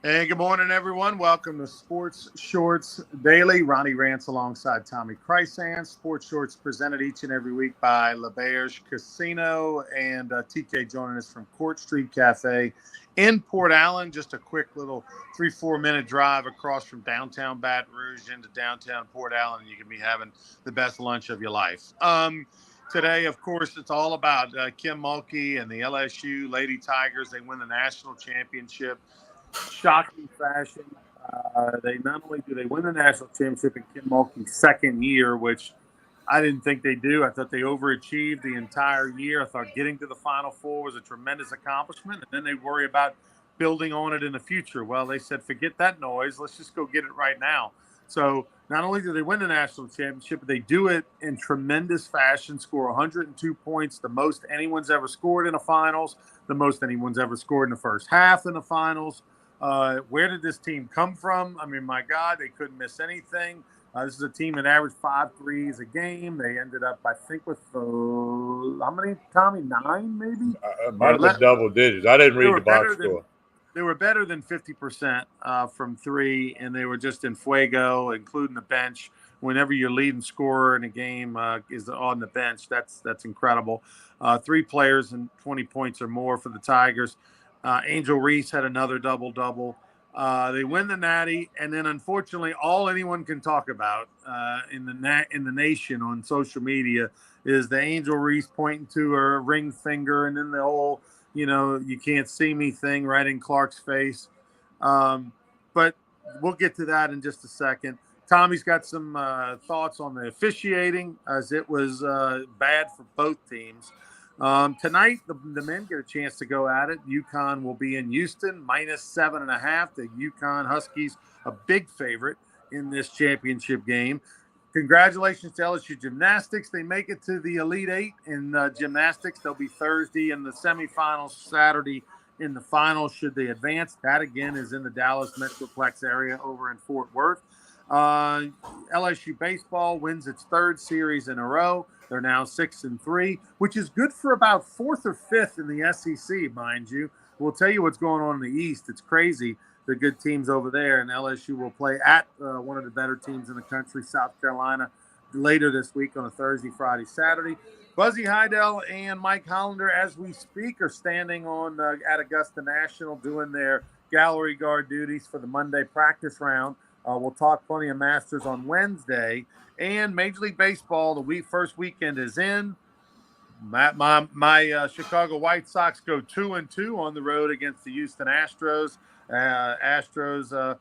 Hey, good morning, everyone. Welcome to Sports Shorts Daily. Ronnie Rants alongside Tommy Krysan. Sports Shorts presented each and every week by LeBears Casino and TK joining us from Court Street Cafe in Port Allen. Just a quick little 3-4 minute drive across from downtown Baton Rouge into downtown Port Allen, and you can be having the best lunch of your life. Today, of course, it's all about Kim Mulkey and the LSU Lady Tigers. They win the national championship shocking fashion. They not only do they win the national championship in Kim Mulkey's second year, which I didn't think they do. I thought they overachieved the entire year. I thought getting to the Final Four was a tremendous accomplishment, and then they worry about building on it in the future. Well, they said, forget that noise. Let's just go get it right now. So not only do they win the national championship, but they do it in tremendous fashion, score 102 points, the most anyone's ever scored in the finals, the most anyone's ever scored in the first half in the finals. Where did this team come from? I mean, my God, they couldn't miss anything. This is a team that averaged 5 threes a game. They ended up, I think, with how many, Tommy? 9, maybe? It might Or have been double digits. I didn't they read were the box better than score. they were better than 50% from three, and they were just in fuego, including the bench. Whenever your leading scorer in a game is on the bench, that's incredible. Three players and 20 points or more for the Tigers. Angel Reese had another double double. They win the Natty, and then unfortunately, all anyone can talk about in the nation on social media is the Angel Reese pointing to her ring finger, and then the whole you can't see me thing right in Clark's face. But we'll get to that in just a second. Tommy's got some thoughts on the officiating as it was bad for both teams. Tonight, the men get a chance to go at it. UConn will be in Houston, -7.5. The UConn Huskies, a big favorite in this championship game. Congratulations to LSU Gymnastics. They make it to the Elite Eight in gymnastics. They'll be Thursday in the semifinals, Saturday in the finals, should they advance. That, again, is in the Dallas Metroplex area over in Fort Worth. LSU baseball wins its third series in a row. They're now 6-3, which is good for about fourth or fifth in the SEC, mind you. We'll tell you what's going on in the East. It's crazy, the good teams over there, and LSU will play at one of the better teams in the country, South Carolina, later this week on a Thursday, Friday, Saturday. Buzzy Heidel and Mike Hollander, as we speak, are standing on at Augusta National doing their gallery guard duties for the Monday practice round. We'll talk plenty of Masters on Wednesday. And Major League Baseball, the first weekend is in. My Chicago White Sox go 2-2 on the road against the Houston Astros. Astros,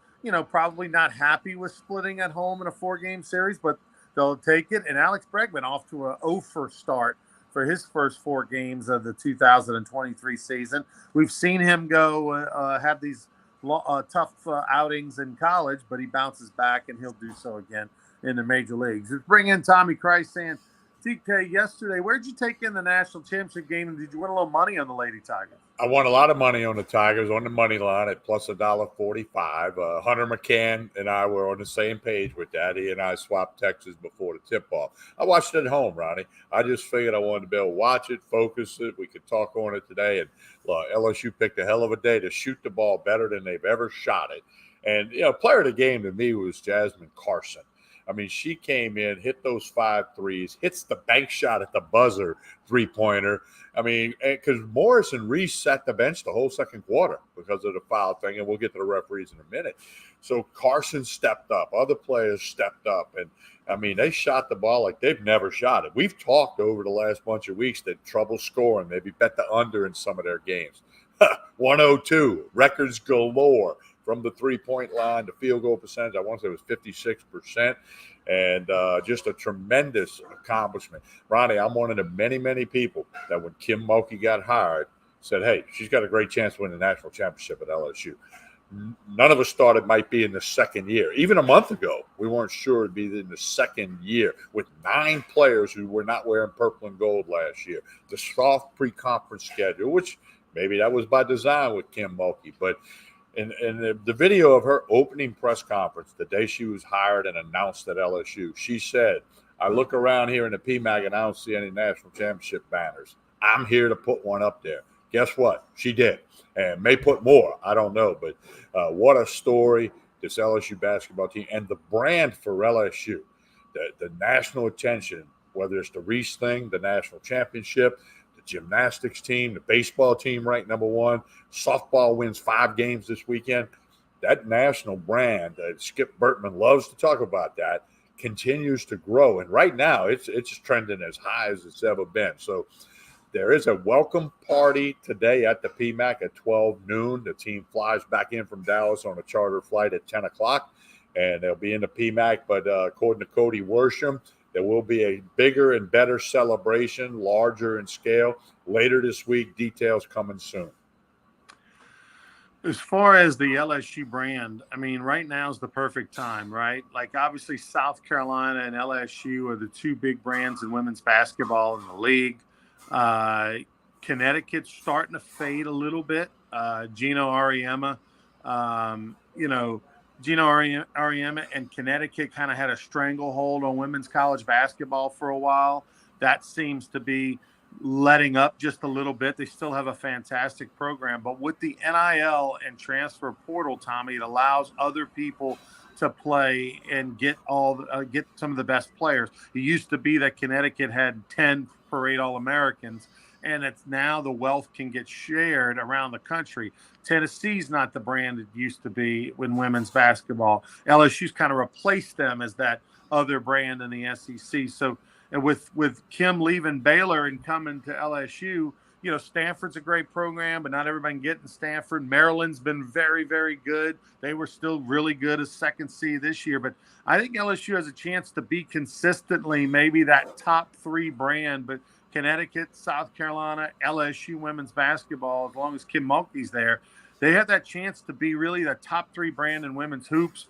probably not happy with splitting at home in a 4-game series, but they'll take it. And Alex Bregman off to a 0 start for his first 4 games of the 2023 season. We've seen him go have these tough outings in college, but he bounces back, and he'll do so again in the major leagues. Let's bring in Tommy Krysan. TK, yesterday, where'd you take in the national championship game, and did you win a little money on the Lady Tigers? I won a lot of money on the Tigers on the money line at plus $1.45. Hunter McCann and I were on the same page with that. He and I swapped texts before the tip off. I watched it at home, Ronnie. I just figured I wanted to be able to watch it, focus it. We could talk on it today. And LSU picked a hell of a day to shoot the ball better than they've ever shot it. And, player of the game to me was Jasmine Carson. I mean, she came in, hit those 5 threes, hits the bank shot at the buzzer 3-pointer. I mean, because Morrison reset the bench the whole second quarter because of the foul thing, and we'll get to the referees in a minute. So Carson stepped up. Other players stepped up. And, I mean, they shot the ball like they've never shot it. We've talked over the last bunch of weeks that trouble scoring, maybe bet the under in some of their games. 102, records galore. From the 3-point line, the field goal percentage, I want to say it was 56%, and just a tremendous accomplishment. Ronnie, I'm one of the many, many people that when Kim Mulkey got hired said, hey, she's got a great chance to win the national championship at LSU. None of us thought it might be in the second year. Even a month ago, we weren't sure it'd be in the second year with 9 players who were not wearing purple and gold last year. The soft pre-conference schedule, which maybe that was by design with Kim Mulkey, but in the video of her opening press conference, the day she was hired and announced at LSU, she said, I look around here in the PMAC and I don't see any national championship banners. I'm here to put one up there. Guess what? She did, and may put more. I don't know, but what a story this LSU basketball team and the brand for LSU, the national attention, whether it's the Reese thing, the national championship, the gymnastics team, the baseball team ranked number one, softball wins 5 games this weekend. That national brand, Skip Bertman loves to talk about that, continues to grow. And right now, it's trending as high as it's ever been. So there is a welcome party today at the PMAC at 12 noon. The team flies back in from Dallas on a charter flight at 10 o'clock, and they'll be in the PMAC. But according to Cody Worsham, there will be a bigger and better celebration, larger in scale, later this week. Details coming soon. As far as the LSU brand, I mean, right now is the perfect time, right? Like, obviously, South Carolina and LSU are the 2 big brands in women's basketball in the league. Connecticut's starting to fade a little bit. Gino Auriemma, Gino Auriemma and Connecticut kind of had a stranglehold on women's college basketball for a while. That seems to be letting up just a little bit. They still have a fantastic program, but with the NIL and transfer portal, Tommy, it allows other people to play and get some of the best players. It used to be that Connecticut had 10 parade All-Americans, and it's now the wealth can get shared around the country. Tennessee's not the brand it used to be in women's basketball. LSU's kind of replaced them as that other brand in the SEC. So, and with Kim leaving Baylor and coming to LSU, Stanford's a great program, but not everybody can get in Stanford. Maryland's been very, very good. They were still really good as second seed this year. But I think LSU has a chance to be consistently maybe that top 3 brand. But Connecticut, South Carolina, LSU women's basketball, as long as Kim Mulkey's there, they have that chance to be really the top 3 brand in women's hoops.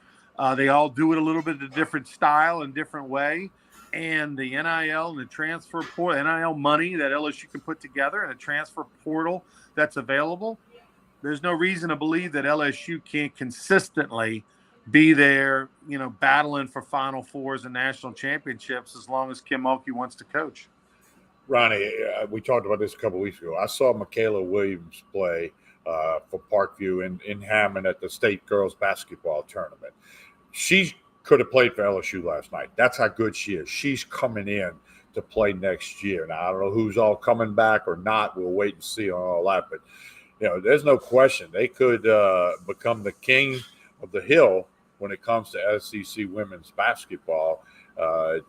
They all do it a little bit of a different style and different way. And the NIL and the transfer portal, NIL money that LSU can put together, and a transfer portal that's available, there's no reason to believe that LSU can't consistently be there, battling for Final Fours and national championships as long as Kim Mulkey wants to coach. Ronnie, we talked about this a couple of weeks ago. I saw Michaela Williams play for Parkview in Hammond at the state girls basketball tournament. She could have played for LSU last night. That's how good she is. She's coming in to play next year. Now, I don't know who's all coming back or not. We'll wait and see on all that. But, there's no question they could become the king of the hill when it comes to SEC women's basketball.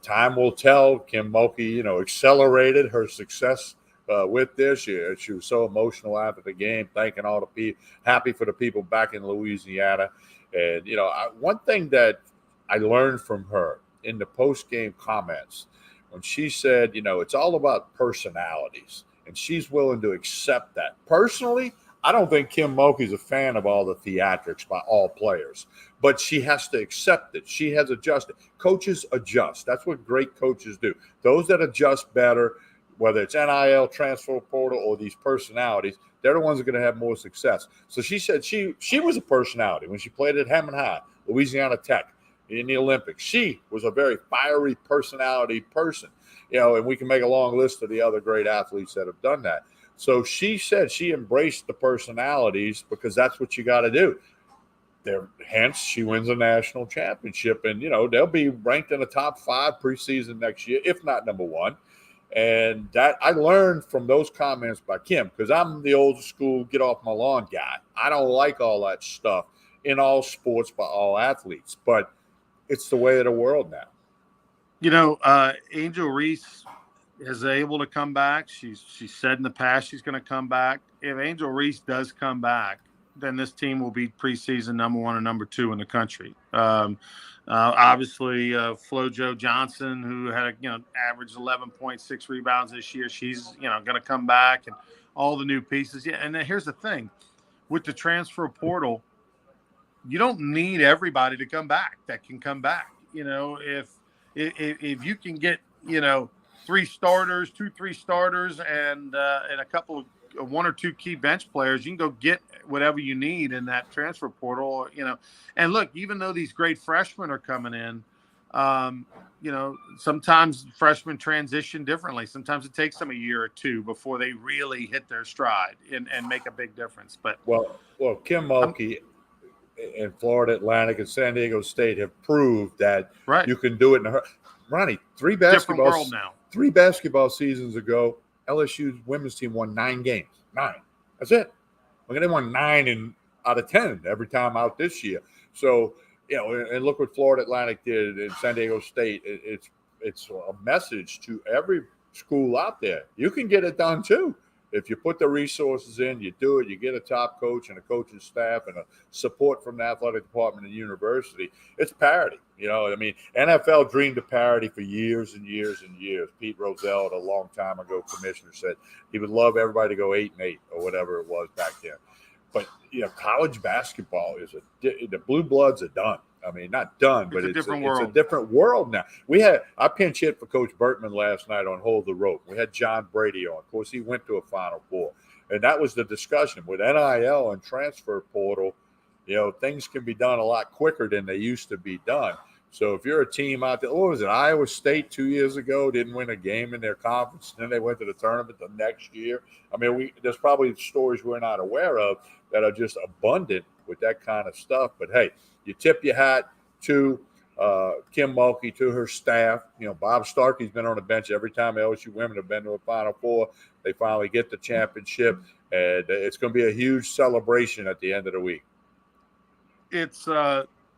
Time will tell. Kim Mulkey, accelerated her success with this. She was so emotional after the game, thanking all the people, happy for the people back in Louisiana. And, one thing that I learned from her in the post-game comments when she said, it's all about personalities, and she's willing to accept that. Personally, I don't think Kim Mulkey's a fan of all the theatrics by all players, but she has to accept it. She has adjusted. Coaches adjust. That's what great coaches do. Those that adjust better, whether it's NIL, transfer portal, or these personalities, they're the ones that are going to have more success. So she said she was a personality when she played at Hammond High, Louisiana Tech, in the Olympics. She was a very fiery personality person, and we can make a long list of the other great athletes that have done that. So she said she embraced the personalities because that's what you got to do. Hence, she wins a national championship, and, they'll be ranked in the top 5 preseason next year, if not number 1. And that I learned from those comments by Kim, because I'm the old school get off my lawn guy. I don't like all that stuff in all sports by all athletes, but it's the way of the world now. Angel Reese is able to come back. She's said in the past she's going to come back. If Angel Reese does come back, then this team will be preseason number 1 and number 2 in the country. Obviously, FloJo Johnson, who had averaged 11.6 rebounds this year, she's going to come back, and all the new pieces. Yeah, and then here's the thing, with the transfer portal, you don't need everybody to come back that can come back. If you can get 3 starters, 2-3 starters, and a couple of 1 or 2 key bench players, you can go get whatever you need in that transfer portal. And look, even though these great freshmen are coming in, Sometimes freshmen transition differently. Sometimes it takes them a year or two before they really hit their stride and make a big difference. But Well, Kim Mulkey and Florida Atlantic and San Diego State have proved that right, you can do it in a hurry. Ronnie, different world now. 3 basketball seasons ago, LSU's women's team won 9 games. 9. That's it. They won 9 out of 10 every time out this year. So, and look what Florida Atlantic did in San Diego State. It's a message to every school out there. You can get it done too. If you put the resources in, you do it, you get a top coach and a coaching staff and a support from the athletic department and university, it's parity. NFL dreamed of parity for years and years and years. Pete Rozelle, a long time ago commissioner, said he would love everybody to go 8-8 or whatever it was back then. But, college basketball the blue bloods are done. I mean, not done, but it's a different world now. I pinch hit for Coach Bertman last night on Hold the Rope. We had John Brady on. Of course, he went to a Final Four. And that was the discussion. With NIL and transfer portal, things can be done a lot quicker than they used to be done. So if you're a team out there, what was it, Iowa State 2 years ago, didn't win a game in their conference, and then they went to the tournament the next year. I mean, there's probably stories we're not aware of that are just abundant with that kind of stuff. But, hey, you tip your hat to Kim Mulkey, to her staff. Bob Starkey's been on the bench every time LSU women have been to a Final Four. They finally get the championship, and it's going to be a huge celebration at the end of the week. It's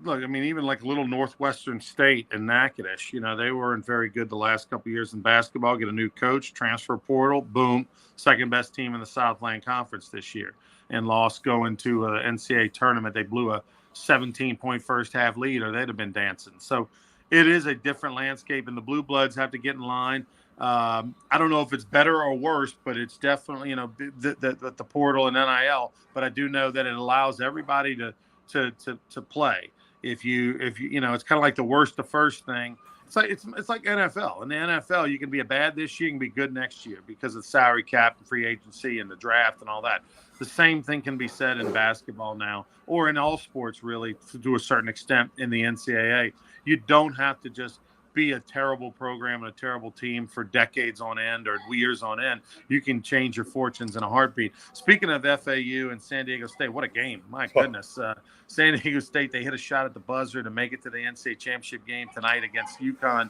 look, I mean, even like a little Northwestern State and Natchitoches, they weren't very good the last couple of years in basketball. Get a new coach, transfer portal, boom, second best team in the Southland Conference this year, and lost going to an NCAA tournament. They blew a 17-point first half lead, or they'd have been dancing. So it is a different landscape, and the Blue Bloods have to get in line. I don't know if it's better or worse, but it's definitely the portal and NIL. But I do know that it allows everybody to play. If you it's kind of like the worst to first thing. It's like NFL. In the NFL, you can be a bad this year, you can be good next year because of salary cap and free agency and the draft and all that. The same thing can be said in basketball now, or in all sports, really, to a certain extent in the NCAA. You don't have to just be a terrible program and a terrible team for decades on end or years on end. You can change your fortunes in a heartbeat. Speaking of FAU and San Diego State, what a game. My goodness. San Diego State, they hit a shot at the buzzer to make it to the NCAA championship game tonight against UConn.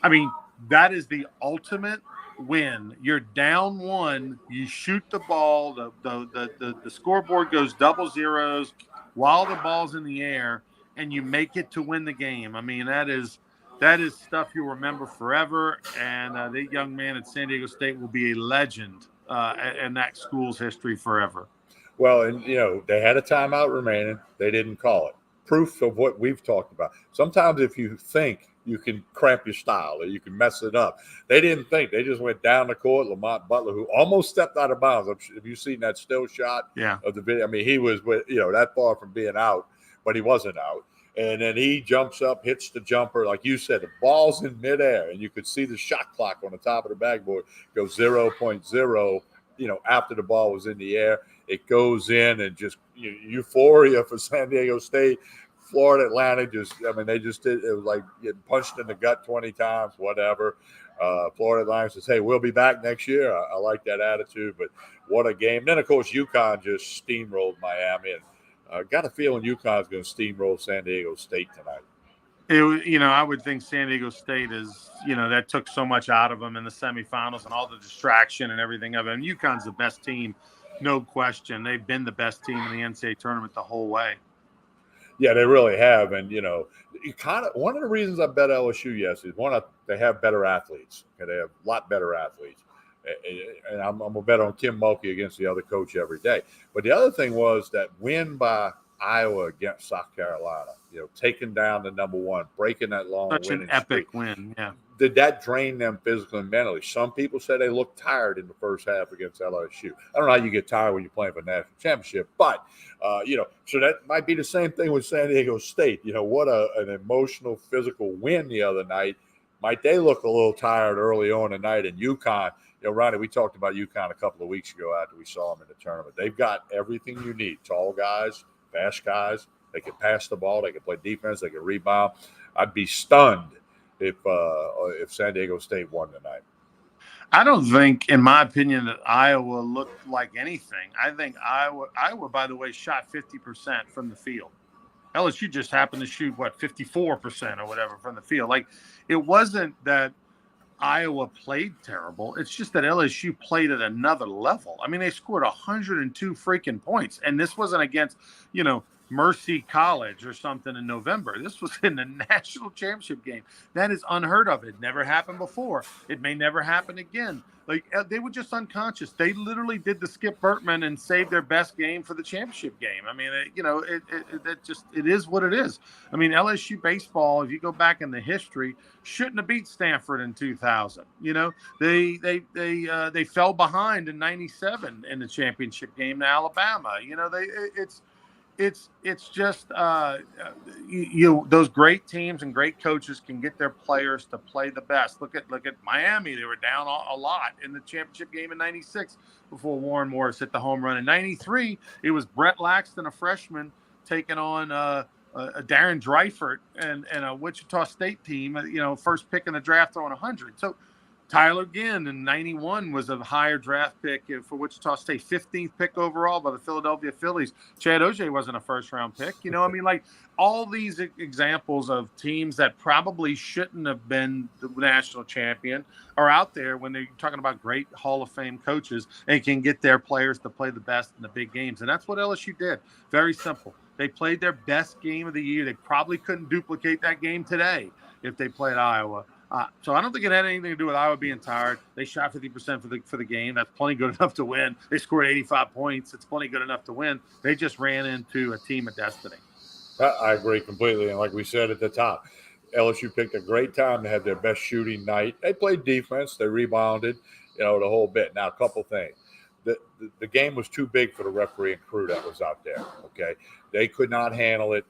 I mean, that is the ultimate win. You're down 1, you shoot the ball, the scoreboard goes double zeros while the ball's in the air, and you make it to win the game. I mean, that is stuff you'll remember forever, and the young man at San Diego State will be a legend in that school's history forever. Well, and, they had a timeout remaining. They didn't call it. Proof of what we've talked about. Sometimes if you think you can cramp your style or you can mess it up. They didn't think. They just went down the court. Lamont Butler, who almost stepped out of bounds. Have you seen that still shot of the video? I mean, he was, that far from being out, but he wasn't out. And then he jumps up, hits the jumper. Like you said, the ball's in midair, and you could see the shot clock on the top of the backboard go 0.0, after the ball was in the air. It goes in, and just euphoria for San Diego State. Florida Atlantic they just did. It was like getting punched in the gut 20 times, whatever. Florida Atlantic says, hey, we'll be back next year. I like that attitude, but what a game. Then, of course, UConn just steamrolled Miami. And got a feeling UConn's going to steamroll San Diego State tonight. I would think San Diego State is, that took so much out of them in the semifinals and all the distraction and everything of it. And UConn's the best team, no question. They've been the best team in the NCAA tournament the whole way. Yeah, they really have. And, one of the reasons I bet LSU, yes, is they have better athletes. Okay, they have a lot better athletes. And I'm going to bet on Kim Mulkey against the other coach every day. But the other thing was that win by Iowa against South Carolina, taking down the number 1, breaking that long winning streak. Such an epic win, yeah. Did that drain them physically and mentally? Some people say they looked tired in the first half against LSU. I don't know how you get tired when you're playing for a national championship, but, so that might be the same thing with San Diego State. What an emotional, physical win the other night. Might they look a little tired early on tonight? And UConn, Ronnie, we talked about UConn a couple of weeks ago after we saw them in the tournament. They've got everything you need. Tall guys, fast guys. They can pass the ball. They can play defense. They can rebound. I'd be stunned if San Diego State won tonight. I don't think, in my opinion, that Iowa looked like anything. I think Iowa, by the way, shot 50% from the field. LSU just happened to shoot 54% or whatever from the field. Like, it wasn't that Iowa played terrible. It's just that LSU played at another level. I mean, they scored 102 freaking points, and this wasn't against, Mercy College or something in November. This was in the national championship game. That is unheard of. It never happened before. It may never happen again. Like, they were just unconscious. They literally did the Skip Bertman and saved their best game for the championship game. I mean, it is what it is. I mean, LSU baseball, if you go back in the history, shouldn't have beat Stanford in 2000. They fell behind in 97 in the championship game to Alabama. It's just those great teams and great coaches can get their players to play the best. Look at Miami. They were down a lot in the championship game in 96 before Warren Morris hit the home run. In 93, it was Brett Laxton, a freshman, taking on Darren Dreifert and a Wichita State team, first pick in the draft throwing 100. So Tyler Ginn in 91 was a higher draft pick for Wichita State, 15th pick overall by the Philadelphia Phillies. Chad Oje wasn't a first-round pick. Like all these examples of teams that probably shouldn't have been the national champion are out there when they're talking about great Hall of Fame coaches and can get their players to play the best in the big games. And that's what LSU did. Very simple. They played their best game of the year. They probably couldn't duplicate that game today if they played Iowa. So I don't think it had anything to do with Iowa being tired. They shot 50% for the game. That's plenty good enough to win. They scored 85 points. It's plenty good enough to win. They just ran into a team of destiny. I agree completely. And like we said at the top, LSU picked a great time to have their best shooting night. They played defense. They rebounded, the whole bit. Now, a couple things. The game was too big for the referee and crew that was out there, okay? They could not handle it.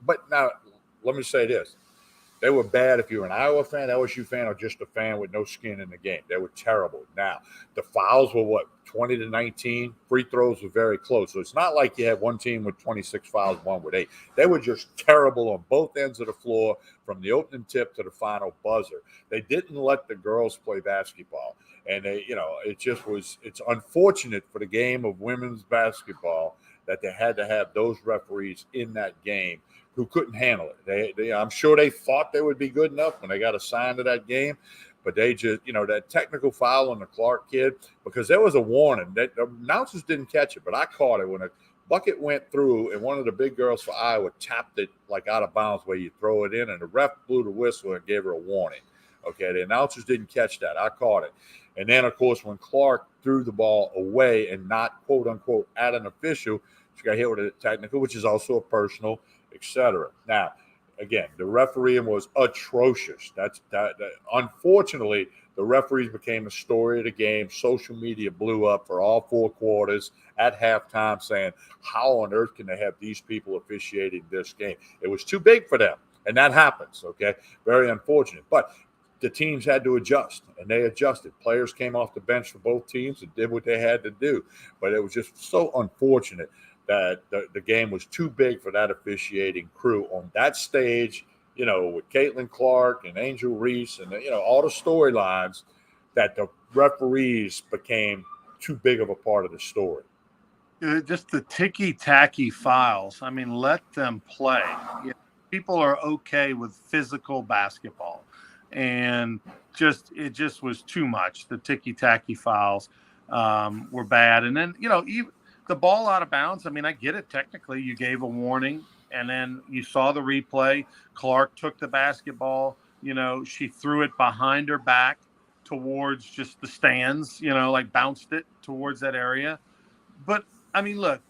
But now, let me say this. They were bad if you're an Iowa fan, LSU fan, or just a fan with no skin in the game. They were terrible. Now, the fouls were 20-19. Free throws were very close. So it's not like you had one team with 26 fouls, one with 8. They were just terrible on both ends of the floor from the opening tip to the final buzzer. They didn't let the girls play basketball. And it's unfortunate for the game of women's basketball that they had to have those referees in that game who couldn't handle it. I'm sure they thought they would be good enough when they got assigned to that game, but they just, that technical foul on the Clark kid, because there was a warning. That the announcers didn't catch it, but I caught it when a bucket went through and one of the big girls for Iowa tapped it like out of bounds where you throw it in, and the ref blew the whistle and gave her a warning. Okay, the announcers didn't catch that. I caught it. And then, of course, when Clark threw the ball away and not, quote, unquote, at an official, she got hit with a technical, which is also a personal, etc. Now, again, the refereeing was atrocious. That unfortunately, the referees became a story of the game. Social media blew up for all 4 quarters at halftime saying, how on earth can they have these people officiating this game? It was too big for them, and that happens, okay? Very unfortunate. But the teams had to adjust, and they adjusted. Players came off the bench for both teams and did what they had to do. But it was just so unfortunate that the game was too big for that officiating crew on that stage, with Caitlin Clark and Angel Reese and, all the storylines, that the referees became too big of a part of the story. Just the ticky-tacky files. I mean, let them play. People are okay with physical basketball. And it just was too much. The ticky-tacky files were bad. And then, even the ball out of bounds, I mean, I get it. Technically, you gave a warning, and then you saw the replay. Clark took the basketball. She threw it behind her back towards just the stands, like bounced it towards that area. But, I mean, look,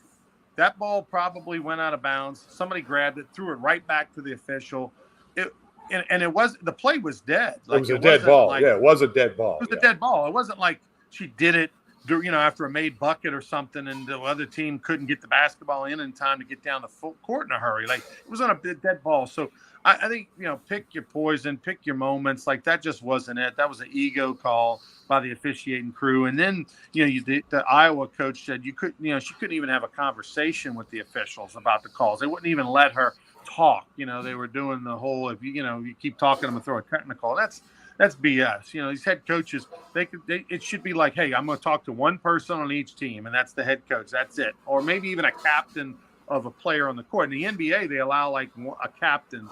that ball probably went out of bounds. Somebody grabbed it, threw it right back to the official. The play was dead. Like, it was a dead ball. It was a dead ball. It was a dead ball. It wasn't like she did it after a made bucket or something, and the other team couldn't get the basketball in time to get down the full court in a hurry. Like, it was on a dead ball. So I think, pick your poison, pick your moments. Like, that just wasn't it. That was an ego call by the officiating crew. And then, the Iowa coach said she couldn't even have a conversation with the officials about the calls. They wouldn't even let her talk. They were doing the whole, if you keep talking, I'm gonna throw a technical. That's BS. These head coaches, it should be like, hey, I'm going to talk to one person on each team, and that's the head coach. That's it. Or maybe even a captain of a player on the court. In the NBA, they allow like a captain,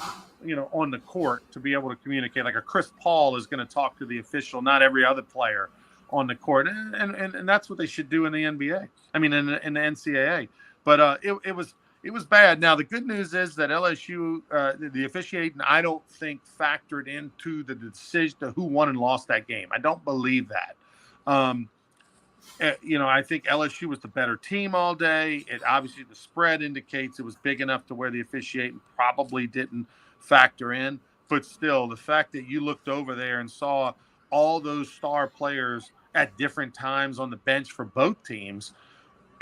on the court to be able to communicate. Like a Chris Paul is going to talk to the official, not every other player on the court. And that's what they should do in the NBA. I mean, in the NCAA. But it was bad. Now, the good news is that LSU, the officiating, I don't think factored into the decision to who won and lost that game. I don't believe that. I think LSU was the better team all day. Obviously, the spread indicates it was big enough to where the officiating probably didn't factor in. But still, the fact that you looked over there and saw all those star players at different times on the bench for both teams,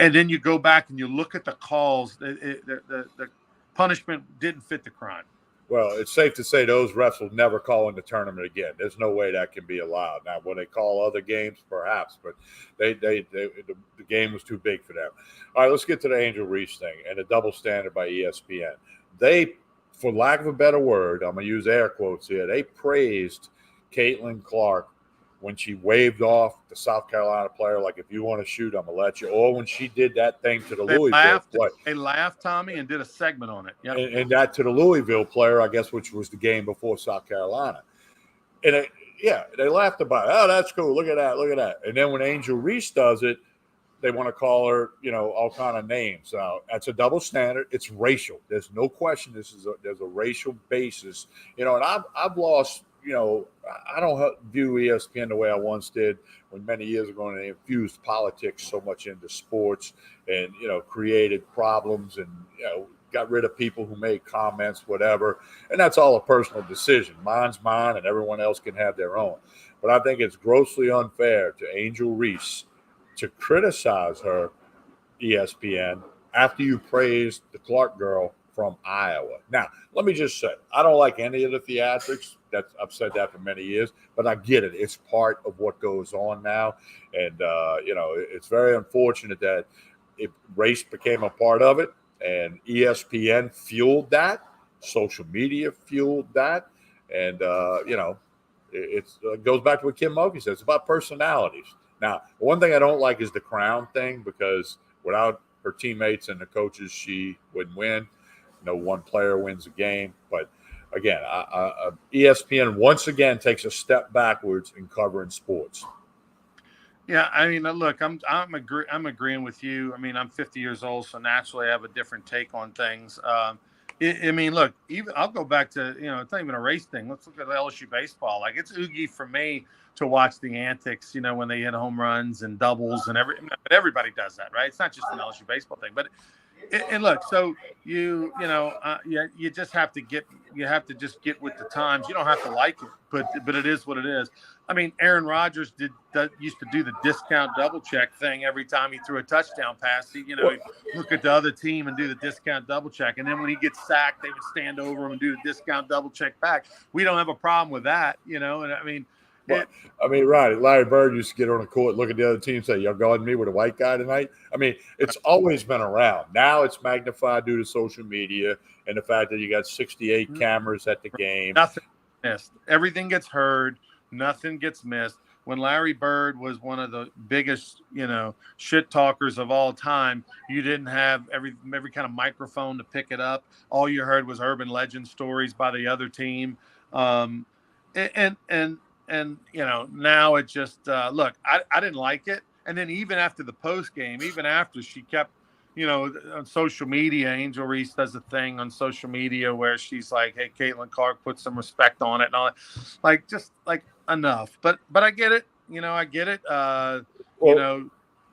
and then you go back and you look at the calls, the punishment didn't fit the crime. Well, it's safe to say those refs will never call in the tournament again. There's no way that can be allowed. Now, when they call other games, perhaps, but the game was too big for them. All right, let's get to the Angel Reese thing and the double standard by ESPN. They, for lack of a better word, I'm going to use air quotes here, they praised Caitlin Clark when she waved off the South Carolina player, like, if you want to shoot, I'm going to let you. Or when she did that thing to the Louisville player. They laughed, Tommy, and did a segment on it. Yep. And that to the Louisville player, I guess, which was the game before South Carolina. And, they laughed about it. Oh, that's cool. Look at that. And then when Angel Reese does it, they want to call her, all kind of names. That's a double standard. It's racial. There's no question there's a racial basis. And I've lost – I don't view ESPN the way I once did when many years ago they infused politics so much into sports and, created problems and, got rid of people who made comments, whatever. And that's all a personal decision. Mine's mine and everyone else can have their own. But I think it's grossly unfair to Angel Reese to criticize her, ESPN, after you praised the Clark girl from Iowa. Now, let me just say, I don't like any of the theatrics. I've said that for many years, but I get it. It's part of what goes on now. And, it's very unfortunate that race became a part of it, and ESPN fueled that. Social media fueled that. And, it goes back to what Kim Mulkey says. It's about personalities. Now, one thing I don't like is the crown thing, because without her teammates and the coaches, she wouldn't win. No one player wins a game. But again, ESPN once again takes a step backwards in covering sports. Yeah, I mean, look, I'm agreeing with you. I mean, I'm 50 years old, so naturally I have a different take on things. Look, even I'll go back to, it's not even a race thing. Let's look at LSU baseball. Like, it's oogie for me to watch the antics, when they hit home runs and doubles and everybody does that, right? It's not just an LSU baseball thing, but. And look, so you just have to just get with the times. You don't have to like it, but it is what it is. I mean, Aaron Rodgers used to do the discount double check thing every time he threw a touchdown pass. He'd look at the other team and do the discount double check, and then when he gets sacked, they would stand over him and do the discount double check back. We don't have a problem with that, and I mean. Right. Larry Bird used to get on the court, look at the other team, and say, "You're guarding me with a white guy tonight." I mean, it's always been around. Now it's magnified due to social media and the fact that you got 68 cameras at the game. Nothing missed. Everything gets heard. Nothing gets missed. When Larry Bird was one of the biggest, shit talkers of all time, you didn't have every kind of microphone to pick it up. All you heard was urban legend stories by the other team, And now it just look. I didn't like it, and then even after the post game, even after she kept, on social media, Angel Reese does a thing on social media where she's like, "Hey, Caitlin Clark, put some respect on it," and all that. Just enough. But I get it. I get it.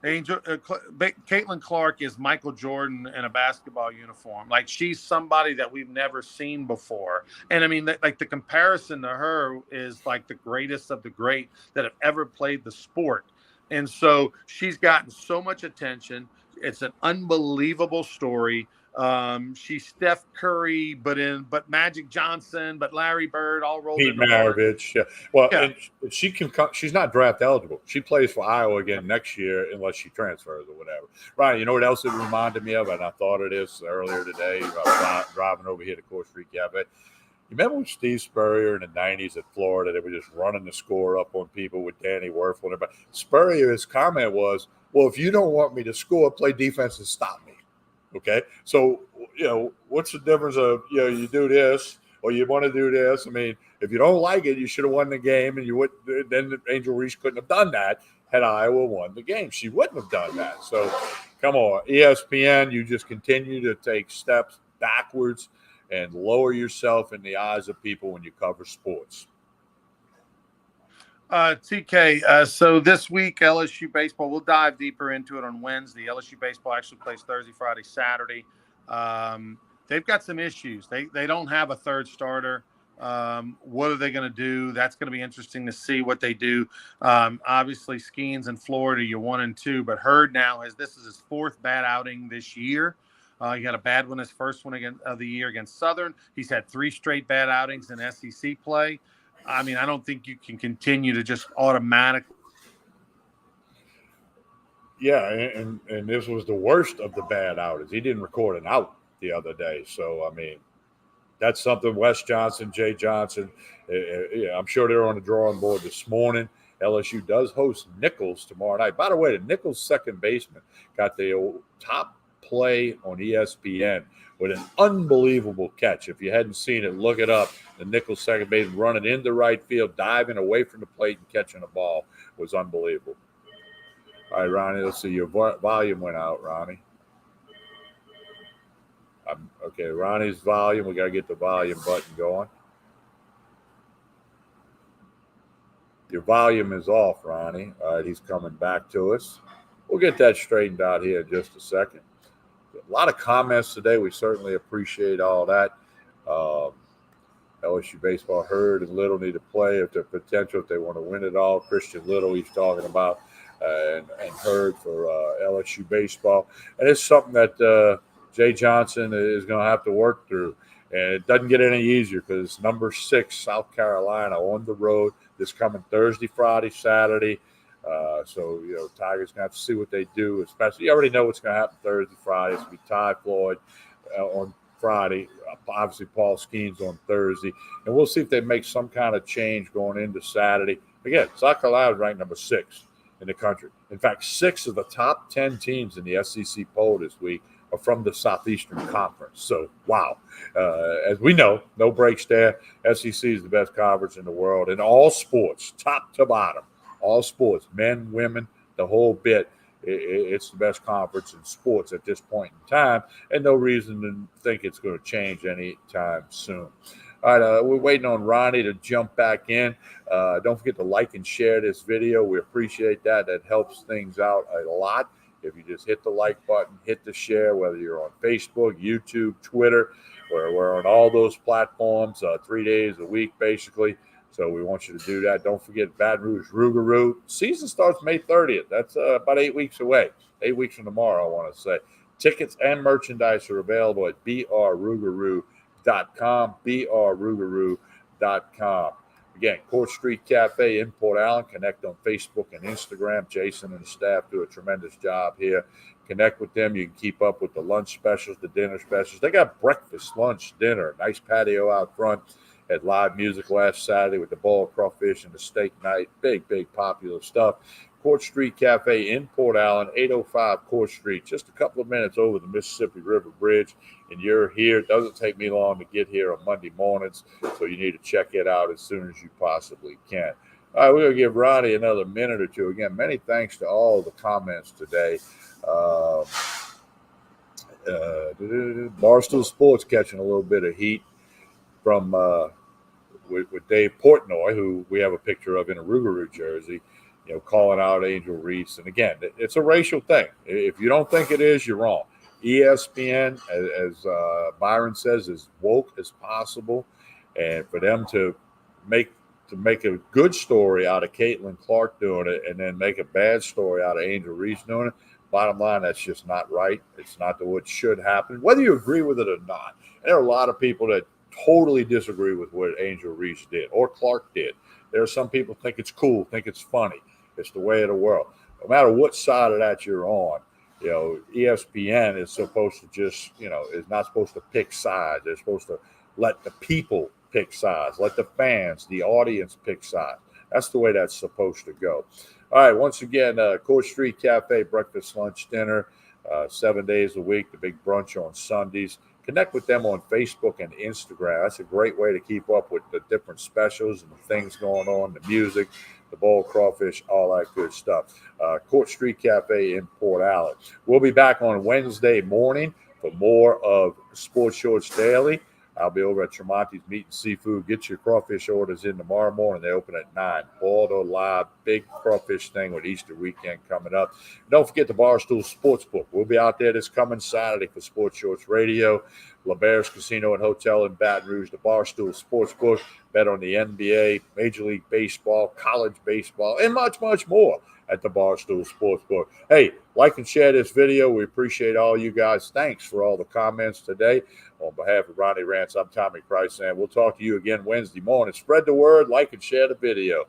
Caitlin Clark is Michael Jordan in a basketball uniform. Like, she's somebody that we've never seen before. And I mean, the comparison to her is like the greatest of the great that have ever played the sport. And so she's gotten so much attention. It's an unbelievable story. She's Steph Curry, but Magic Johnson, but Larry Bird, all rolled Pete into one. Maravich. Yeah. Well, Yeah. and she can come. She's not draft eligible. She plays for Iowa again next year unless she transfers or whatever. Right. You know what else it reminded me of? And I thought of this earlier today, driving over here to Court Street Cafe. You remember when Steve Spurrier in the 90s at Florida, they were just running the score up on people with Danny Werfel and everybody. Spurrier's comment was, well, if you don't want me to score, play defense and stop me. Okay. So, what's the difference of, you do this or you want to do this? I mean, if you don't like it, you should have won the game, and then Angel Reese couldn't have done that had Iowa won the game. She wouldn't have done that. So, come on, ESPN, you just continue to take steps backwards and lower yourself in the eyes of people when you cover sports. TK, so this week, LSU baseball, we'll dive deeper into it on Wednesday. LSU baseball actually plays Thursday, Friday, Saturday. They've got some issues. They don't have a third starter. What are they going to do? That's going to be interesting to see what they do. Obviously, Skeens in Florida, you're 1-2, but Hurd now this is his fourth bad outing this year. He had a bad one, his first one of the year against Southern. He's had 3 straight bad outings in SEC play. I mean, I don't think you can continue to just automatically. Yeah, and this was the worst of the bad outings. He didn't record an out the other day. So, I mean, that's something Wes Johnson, Jay Johnson, I'm sure they're on the drawing board this morning. LSU does host Nichols tomorrow night. By the way, the Nichols second baseman got the top play on ESPN with an unbelievable catch. If you hadn't seen it, look it up. The Nichols second baseman running into right field, diving away from the plate and catching the ball was unbelievable. All right, Ronnie, let's see. Your volume went out, Ronnie. Okay, Ronnie's volume. We got to get the volume button going. Your volume is off, Ronnie. All right, he's coming back to us. We'll get that straightened out here in just a second. A lot of comments today. We certainly appreciate all that. LSU baseball, Hurd and Little need to play if their potential, if they want to win it all. Christian Little, he's talking about, and Hurd for LSU baseball. And it's something that Jay Johnson is going to have to work through. And it doesn't get any easier because it's number 6, South Carolina, on the road this coming Thursday, Friday, Saturday. So, Tigers going to have to see what they do, especially you already know what's going to happen Thursday, Friday. It's going to be Ty Floyd on Friday, obviously Paul Skeens on Thursday. And we'll see if they make some kind of change going into Saturday. Again, South Carolina is ranked number 6 in the country. In fact, 6 of the top 10 teams in the SEC poll this week are from the Southeastern Conference. So, wow. As we know, no breaks there. SEC is the best conference in the world in all sports, top to bottom. All sports, men, women, the whole bit. It's the best conference in sports at this point in time, and no reason to think it's going to change anytime soon. All right, we're waiting on Ronnie to jump back in. Don't forget to like and share this video. We appreciate that. That helps things out a lot. If you just hit the like button, hit the share, whether you're on Facebook, YouTube, Twitter, we're on all those platforms 3 days a week, basically. So we want you to do that. Don't forget Baton Rouge Rougarou. Season starts May 30th. That's about 8 weeks away. 8 weeks from tomorrow, I want to say. Tickets and merchandise are available at brrougarou.com, brrougarou.com. Again, Court Street Cafe in Port Allen. Connect on Facebook and Instagram. Jason and the staff do a tremendous job here. Connect with them. You can keep up with the lunch specials, the dinner specials. They got breakfast, lunch, dinner, nice patio out front. Had live music last Saturday with the boiled crawfish and the steak night. Big popular stuff. Court Street Cafe in Port Allen, 805 Court Street, just a couple of minutes over the Mississippi River Bridge. And you're here. It doesn't take me long to get here on Monday mornings, so you need to check it out as soon as you possibly can. All right, we're going to give Ronnie another minute or two. Again, many thanks to all the comments today. Barstool Sports catching a little bit of heat from with Dave Portnoy, who we have a picture of in a Rougarou jersey, calling out Angel Reese. And again, it's a racial thing. If you don't think it is, you're wrong. ESPN, as Byron says, as woke as possible. And for them to make to make a good story out of Caitlin Clark doing it and then make a bad story out of Angel Reese doing it. Bottom line, that's just not right. It's not what should happen, whether you agree with it or not. And there are a lot of people that totally disagree with what Angel Reese did or Clark did. There are some people think it's cool, think it's funny. It's the way of the world. No matter what side of that you're on, ESPN is supposed to just, is not supposed to pick sides. They're supposed to let the people pick sides, let the fans, the audience pick sides. That's the way that's supposed to go. All right, once again, Court Street Cafe, breakfast, lunch, dinner, 7 days a week, the big brunch on Sundays. Connect with them on Facebook and Instagram. That's a great way to keep up with the different specials and the things going on, the music, the boiled crawfish, all that good stuff. Court Street Cafe in Port Allen. We'll be back on Wednesday morning for more of Sports Shorts Daily. I'll be over at Tremonti's Meat and Seafood. Get your crawfish orders in tomorrow morning. They open at 9. Boiled or live, big crawfish thing with Easter weekend coming up. Don't forget the Barstool Sportsbook. We'll be out there this coming Saturday for Sports Shorts Radio. LeBear's Casino and Hotel in Baton Rouge. The Barstool Sportsbook. Bet on the NBA, Major League Baseball, college baseball, and much, much more at the Barstool Sportsbook. Hey, like and share this video. We appreciate all you guys. Thanks for all the comments today. On behalf of Ronnie Rance, I'm Tommy Price, and we'll talk to you again Wednesday morning. Spread the word, like and share the video.